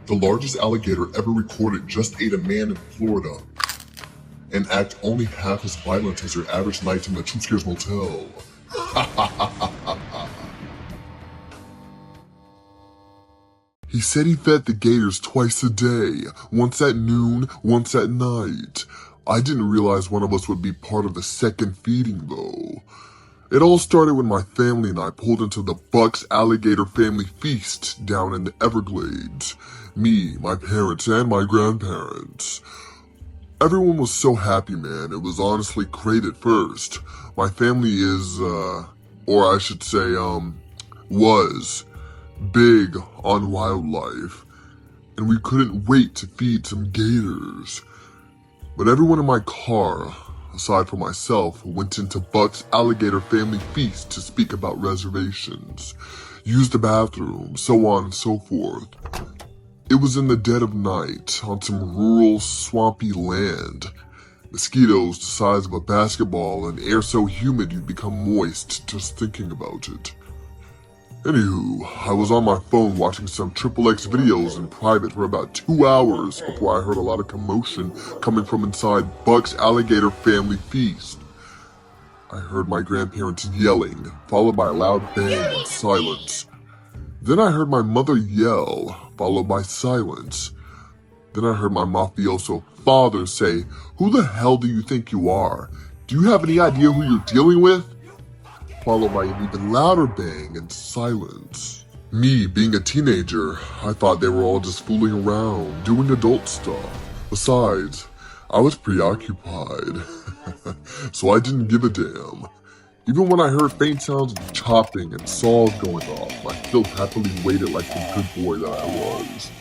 The largest alligator ever recorded just ate a man in Florida and act only half as violent as your average night in the Truth Scares Motel. He said he fed the gators twice a day, once at noon, once at night. I didn't realize one of us would be part of the second feeding though. It all started when my family and I pulled into the Buck's Alligator Family Feast down in the Everglades. Me, my parents, and my grandparents. Everyone was so happy, man. It was honestly great at first. My family is, or I should say, was big on wildlife, and we couldn't wait to feed some gators. But everyone in my car, aside from myself, went into Buck's Alligator Family Feast to speak about reservations, use the bathroom, so on and so forth. It was in the dead of night, on some rural, swampy land. Mosquitoes the size of a basketball and air so humid you'd become moist just thinking about it. Anywho, I was on my phone watching some XXX videos in private for about 2 hours before I heard a lot of commotion coming from inside Buck's Alligator Family Feast. I heard my grandparents yelling, followed by a loud bang and silence. Then I heard my mother yell, followed by silence. Then I heard my mafioso father say, "Who the hell do you think you are? Do you have any idea who you're dealing with?" Followed by an even louder bang and silence. Me, being a teenager, I thought they were all just fooling around, doing adult stuff. Besides, I was preoccupied, so I didn't give a damn. Even when I heard faint sounds of chopping and saws going off, I still happily waited like the good boy that I was.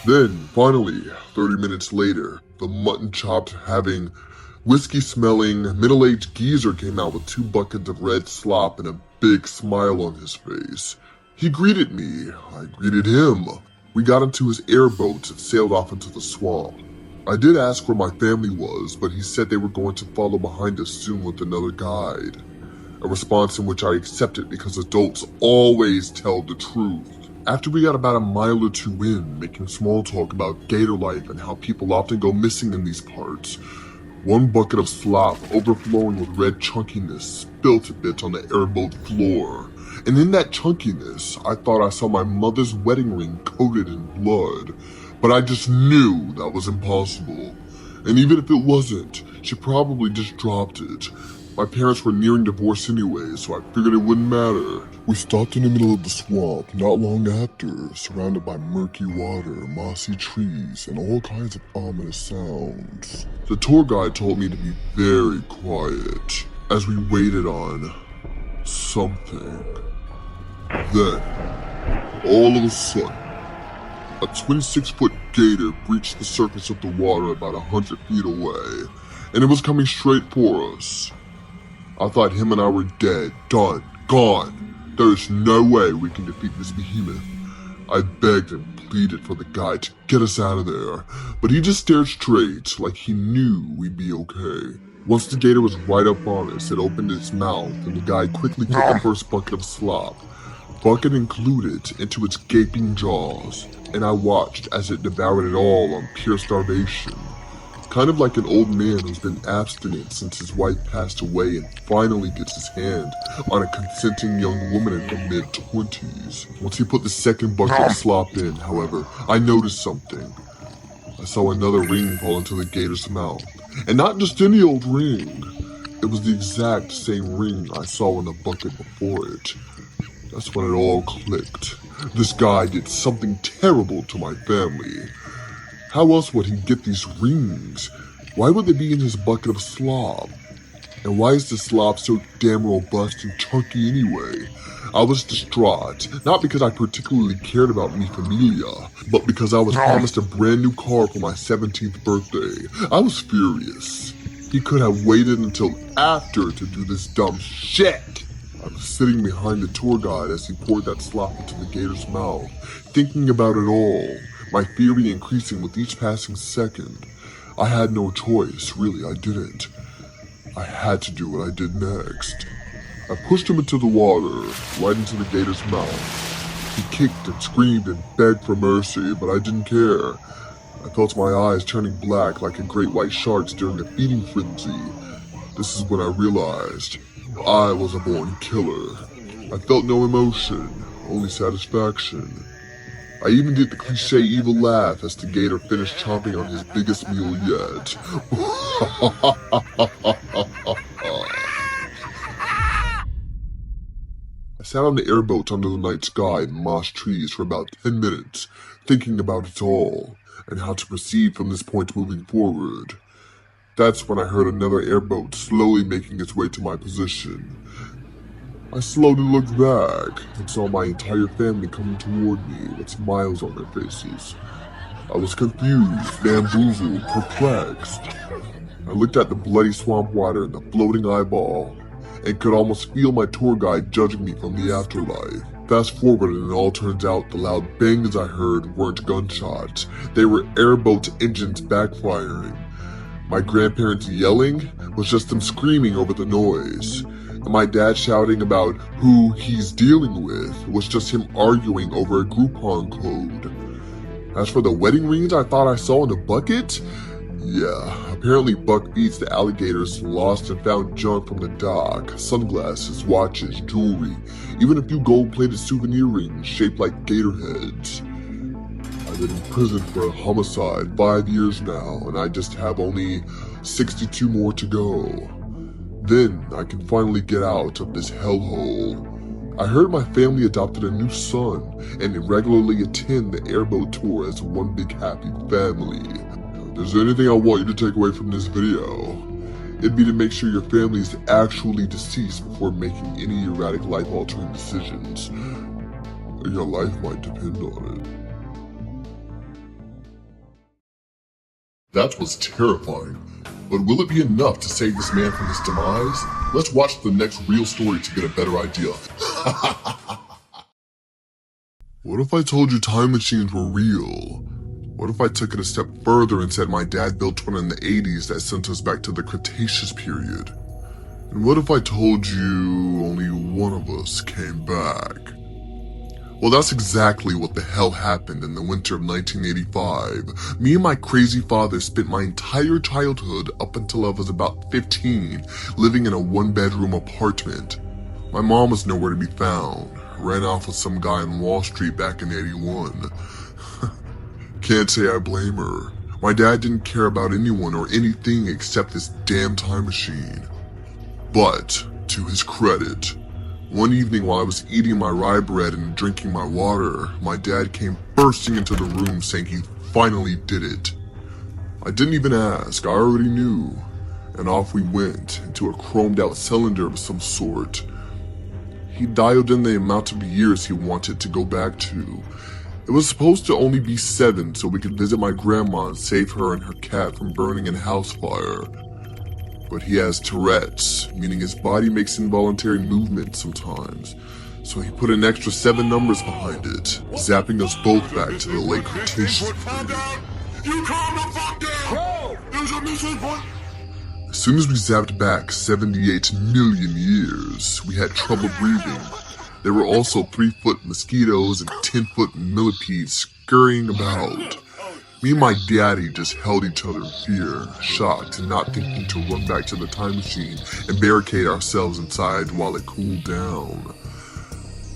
Then, finally, 30 minutes later, the mutton chopped having whiskey-smelling, middle-aged geezer came out with 2 buckets of red slop and a big smile on his face. He greeted me. I greeted him. We got into his airboats and sailed off into the swamp. I did ask where my family was, but he said they were going to follow behind us soon with another guide. A response in which I accepted because adults always tell the truth. After we got about a mile or two in, making small talk about gator life and how people often go missing in these parts, one bucket of slop, overflowing with red chunkiness, spilt a bit on the airboat floor. And in that chunkiness, I thought I saw my mother's wedding ring coated in blood. But I just knew that was impossible. And even if it wasn't, she probably just dropped it. My parents were nearing divorce anyway, so I figured it wouldn't matter. We stopped in the middle of the swamp not long after, surrounded by murky water, mossy trees, and all kinds of ominous sounds. The tour guide told me to be very quiet as we waited on something. Then, all of a sudden, a 26-foot gator breached the surface of the water about 100 feet away, and it was coming straight for us. I thought him and I were dead, done, gone. There is no way we can defeat this behemoth. I begged and pleaded for the guy to get us out of there, but he just stared straight, like he knew we'd be okay. Once the gator was right up on us, it opened its mouth, and the guy quickly took the first bucket of slop, bucket included, into its gaping jaws, and I watched as it devoured it all on pure starvation. Kind of like an old man who's been abstinent since his wife passed away and finally gets his hand on a consenting young woman in her mid-20s. Once he put the second bucket of slop in, however, I noticed something. I saw another ring fall into the gator's mouth. And not just any old ring. It was the exact same ring I saw in the bucket before it. That's when it all clicked. This guy did something terrible to my family. How else would he get these rings? Why would they be in his bucket of slop? And why is the slop so damn robust and chunky anyway? I was distraught, not because I particularly cared about mi familia, but because I was promised a brand new car for my 17th birthday. I was furious. He could have waited until after to do this dumb shit. I was sitting behind the tour guide as he poured that slop into the gator's mouth, thinking about it all. My fury increasing with each passing second. I had no choice, really, I didn't. I had to do what I did next. I pushed him into the water, right into the gator's mouth. He kicked and screamed and begged for mercy, but I didn't care. I felt my eyes turning black like a great white shark's during a feeding frenzy. This is when I realized I was a born killer. I felt no emotion, only satisfaction. I even did the cliche evil laugh as the gator finished chomping on his biggest meal yet. I sat on the airboat under the night sky and moss trees for about 10 minutes, thinking about it all, and how to proceed from this point moving forward. That's when I heard another airboat slowly making its way to my position. I slowly looked back and saw my entire family coming toward me with smiles on their faces. I was confused, bamboozled, perplexed. I looked at the bloody swamp water and the floating eyeball, and could almost feel my tour guide judging me from the afterlife. Fast forward and it all turns out the loud bangs I heard weren't gunshots. They were airboat engines backfiring. My grandparents yelling was just them screaming over the noise. And my dad shouting about who he's dealing with was just him arguing over a Groupon code. As for the wedding rings I thought I saw in the bucket, yeah, apparently Buck beats the alligators lost and found junk from the dock, sunglasses, watches, jewelry, even a few gold-plated souvenir rings shaped like gator heads. I've been in prison for a homicide 5 years now, and I just have only 62 more to go. Then I can finally get out of this hellhole. I heard my family adopted a new son and regularly attend the airboat tour as one big happy family. If there's anything I want you to take away from this video, it'd be to make sure your family is actually deceased before making any erratic life-altering decisions. Your life might depend on it. That was terrifying. But will it be enough to save this man from his demise? Let's watch the next real story to get a better idea. What if I told you time machines were real? What if I took it a step further and said my dad built one in the 80s that sent us back to the Cretaceous period? And what if I told you only one of us came back? Well, that's exactly what the hell happened in the winter of 1985. Me and my crazy father spent my entire childhood up until I was about 15, living in a one-bedroom apartment. My mom was nowhere to be found, ran off with some guy on Wall Street back in '81. Can't say I blame her. My dad didn't care about anyone or anything except this damn time machine. But, to his credit, one evening while I was eating my rye bread and drinking my water, my dad came bursting into the room saying he finally did it. I didn't even ask, I already knew. And off we went, into a chromed out cylinder of some sort. He dialed in the amount of years he wanted to go back to. It was supposed to only be 7 so we could visit my grandma and save her and her cat from burning in a house fire. But he has Tourette's, meaning his body makes involuntary movements sometimes. So he put an extra 7 numbers behind it, zapping us both back to the late Cretaceous period. As soon as we zapped back 78 million years, we had trouble breathing. There were also 3-foot mosquitoes and 10-foot millipedes scurrying about. Me and my daddy just held each other in fear, shocked and not thinking to run back to the time machine and barricade ourselves inside while it cooled down.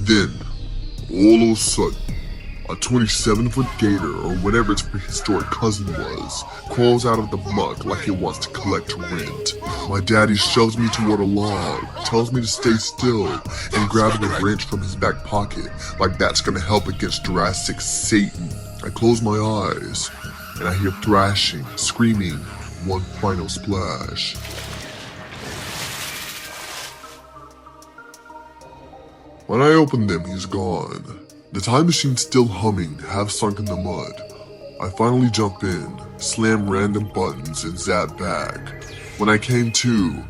Then, all of a sudden, a 27-foot gator, or whatever its prehistoric cousin was, crawls out of the muck like it wants to collect rent. My daddy shoves me toward a log, tells me to stay still, and grabbing a wrench from his back pocket, like that's gonna help against Jurassic Satan. I close my eyes, and I hear thrashing, screaming, one final splash. When I open them, he's gone. The time machine's still humming, half sunk in the mud. I finally jump in, slam random buttons, and zap back. When I came to,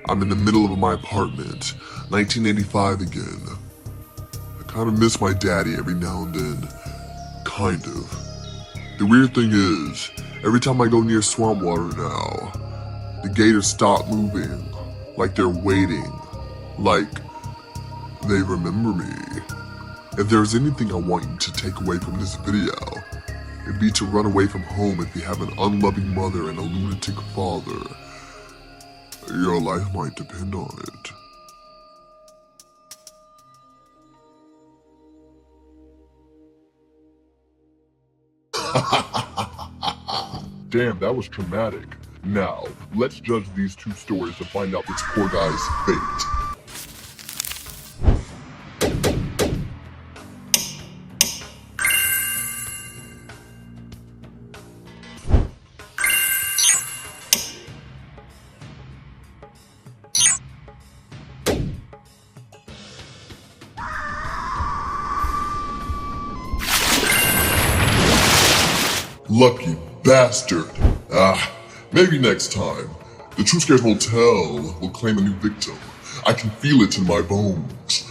I'm in the middle of my apartment, 1985 again. I kinda miss my daddy every now and then. Kind of. The weird thing is, every time I go near swamp water now, the gators stop moving, like they're waiting, like they remember me. If there's anything I want you to take away from this video, it'd be to run away from home if you have an unloving mother and a lunatic father. Your life might depend on it. Damn, that was traumatic. Now, let's judge these two stories to find out this poor guy's fate. Lucky bastard. Maybe next time. The True Scares Motel will claim a new victim. I can feel it in my bones.